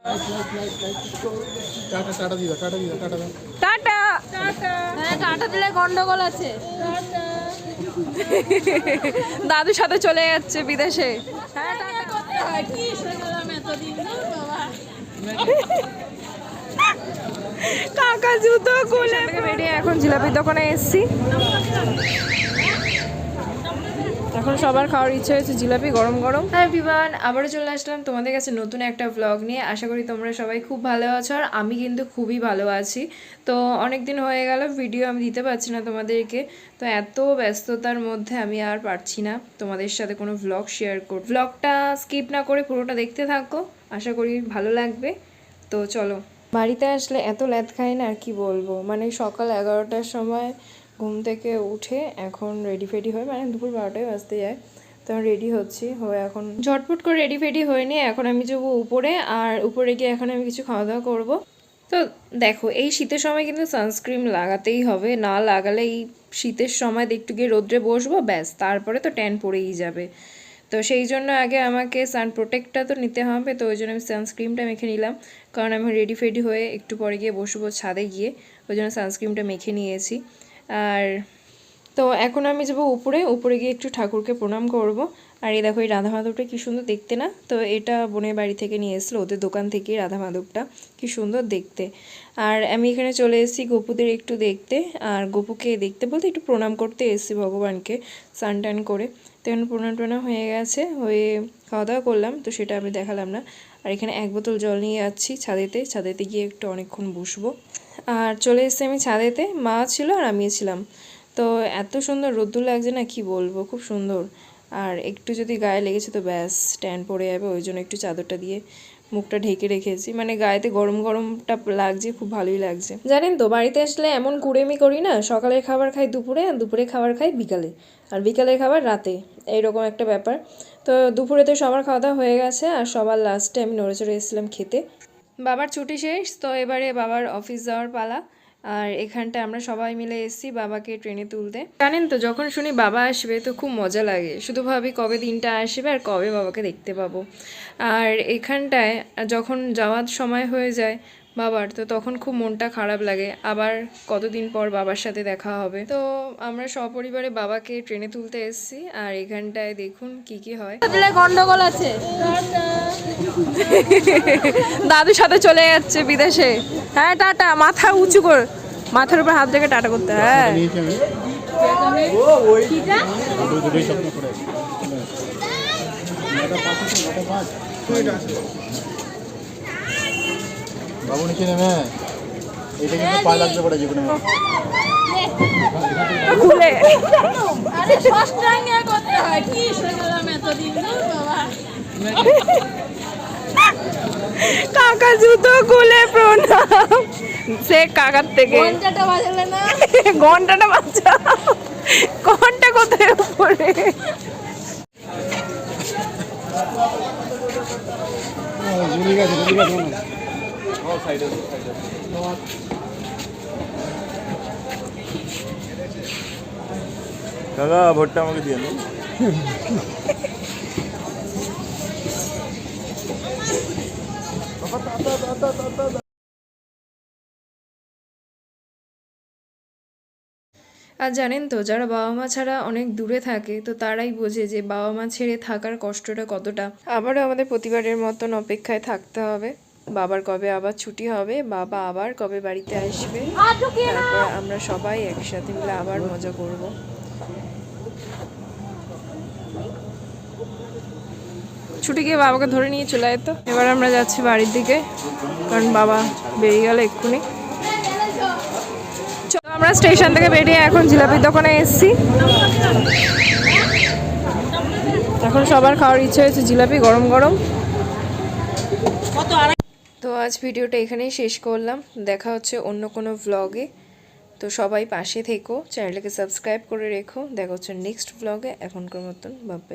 Tata tata দিদা, tata দিদা, tata দাও। Tata tata. হ্যাঁ টাটা দিলে গন্ডগোল আছে। দাদুর সাথে চলে যাচ্ছে বিদেশে। হ্যাঁ টাটা করতে হয়, কি শুনলাম এতদিন বাবা। কাকা জুতো খুলে বেরিয়ে এখন জিলাপির দোকানে এসছি। এখন সবার খাওয়ার ইচ্ছে হয়েছে জিলাপি গরম গরম। হ্যাঁ এভরিওয়ান, আবারও চলে আসলাম তোমাদের কাছে নতুন একটা ব্লগ নিয়ে। আশা করি তোমরা সবাই খুব ভালো আছো, আর আমি কিন্তু খুবই ভালো আছি। তো অনেক দিন হয়ে গেল ভিডিও আমি দিতে পারছি না তোমাদেরকে, তো এত ব্যস্ততার মধ্যে আমি আর পারছি না তোমাদের সাথে কোনো ব্লগ শেয়ার কর। ব্লগটা স্কিপ না করে পুরোটা দেখতে থাকো, আশা করি ভালো লাগবে। তো চলো। বাড়িতে আসলে এত ল্যাদ খাই না, আর কি বলবো, মানে সকাল 11টার সময় ঘুম থেকে উঠে এখন রেডি ফেডি হয়ে, মানে দুপুর 12টায় বাজতে যায়, তখন রেডি হচ্ছি হয়ে এখন ঝটপট করে রেডি ফেডি হয়ে নিয়ে এখন আমি যাবো উপরে, আর উপরে গিয়ে এখন আমি কিছু খাওয়া দাওয়া করবো। তো দেখো এই শীতের সময় কিন্তু সানস্ক্রিন লাগাতেই হবে, না লাগালে এই শীতের সময় একটু গিয়ে রোদ্রে বসবো, ব্যাস তারপরে তো ট্যান পড়েই যাবে। তো সেই জন্য আগে আমাকে সান প্রোটেক্টটা তো নিতে হবে, তো ওই জন্য আমি সানস্ক্রিনটা মেখে নিলাম, কারণ আমি রেডি ফেডি হয়ে একটু পরে গিয়ে বসবো ছাদে গিয়ে, ওই জন্য সানস্ক্রিনটা মেখে নিয়েছি। আর তো এখন আমি যাবো উপরে, উপরে গিয়ে একটু ঠাকুরকে প্রণাম করব। আর এই দেখো এই রাধা মাধবটা কী সুন্দর দেখতে না, তো এটা বোনের বাড়ি থেকে নিয়ে এসেছিলো, ওদের দোকান থেকে রাধা মাধবটা কী সুন্দর দেখতে। আর আমি এখানে চলে এসেছি গপুদের একটু দেখতে, আর গপুকে দেখতে বলতে একটু প্রণাম করতে এসেছি ভগবানকে স্নান টান করে। তো এখন প্রণাম টনাম হয়ে গেছে, হয়ে খাওয়া দাওয়া করলাম, তো সেটা আমি দেখালাম না। আর এখানে 1 বোতল জল নিয়ে যাচ্ছি ছাদেতে গিয়ে একটু অনেকক্ষণ বসবো। আর চলে এসেছি আমি ছাদেতে, মা ছিল আর আমিও ছিলাম। তো এত সুন্দর রোদ্দুর লাগছে না, কি বলবো, খুব সুন্দর। আর একটু যদি গায়ে লেগেছে তো ব্যাস ট্যান পড়ে যাবে, ওই জন্য একটু চাদরটা দিয়ে মুখটা ঢেকে রেখেছি, মানে গায়েতে গরম গরমটা লাগছে, খুব ভালোই লাগছে। জানেন তো বাড়িতে আসলে এমন কুড়েমি করি না, সকালের খাবার খাই দুপুরে, আর দুপুরে খাবার খাই বিকালে, আর বিকালের খাবার রাতে, এইরকম একটা ব্যাপার। তো দুপুরে তো সবার খাওয়া দাওয়া হয়ে গেছে, আর সবার লাস্টে আমি নড়ে চড়ে এসেছিলাম খেতে। বাবার ছুটি শেষ, তো এবারে বাবার অফিস যাওয়ার পালা। আর এখানটা আমরা সবাই মিলে এসেছি বাবাকে ট্রেনে তুলতে। জানেন তো যখন শুনি বাবা আসবে তো খুব মজা লাগে, শুধু ভাবি কবে দিনটা আসবে আর কবে বাবাকে দেখতে পাবো। আর এখানটায় যখন যাওয়ার সময় হয়ে যায় বাবার, তো তখন খুব মনটা খারাপ লাগে, আবার কতদিন পর বাবার সাথে দেখা হবে। তো আমরা সপরিবারে বাবাকে ট্রেনে তুলতে এসেছি, আর এখানটায় দেখুন কি কি হয়। গন্ডগোল আছে, দাদুর সাথে চলে যাচ্ছে বিদেশে। হ্যাঁ টাটা, মাথা উঁচু কর, মাথার উপর হাত রেখে টাটা করতে। হ্যাঁ বাবু নিচে নেমে এটা কিন্তু পা লাগতে পারে যে কোনো খুলে। আরে ষষ্ঠাঙ্গে করতে হয়, কি শুনলাম এতদিন বাবা। কাকা জুতো খুলে প্রণাম, সে কাকার থেকে ঘন্টাটা বাজালে না, ঘন্টাটা বাচ্চা, ঘন্টা কোথায় পড়ে। কাকা ভোটটা আমাকে দিয়ে দিন। আর জানেন তো যারা বাবা মা ছাড়া অনেক দূরে থাকে, তো তারাই বোঝে যে বাবা মা ছেড়ে থাকার কষ্টটা কতটা। আবারও আমাদের প্রতিবারের মতন অপেক্ষায় থাকতে হবে, বাবার কবে আবার ছুটি হবে, বাবা আবার কবে বাড়িতে আসবে, তারপর আমরা সবাই একসাথে মিলে আবার মজা করব। ছুটি গিয়ে বাবাকে ধরে নিয়ে চলে যেত। এবার আমরা যাচ্ছি বাড়ির দিকে, কারণ বাবা বেরিয়ে গেল এক্ষুনি। আমরা স্টেশন থেকে বেরিয়ে এখন জিলাপির দোকানে এসেছি, এখন সবার খাওয়ার ইচ্ছে হয়েছে জিলাপি গরম গরম। তো আজ ভিডিওটা এখানেই শেষ করলাম, দেখা হচ্ছে অন্য কোনো ভ্লগে। তো সবাই পাশে থেকো, চ্যানেলটাকে সাবস্ক্রাইব করে রেখো, দেখা হচ্ছে নেক্সট ভ্লগে। এখনকার মতন বাই বাই।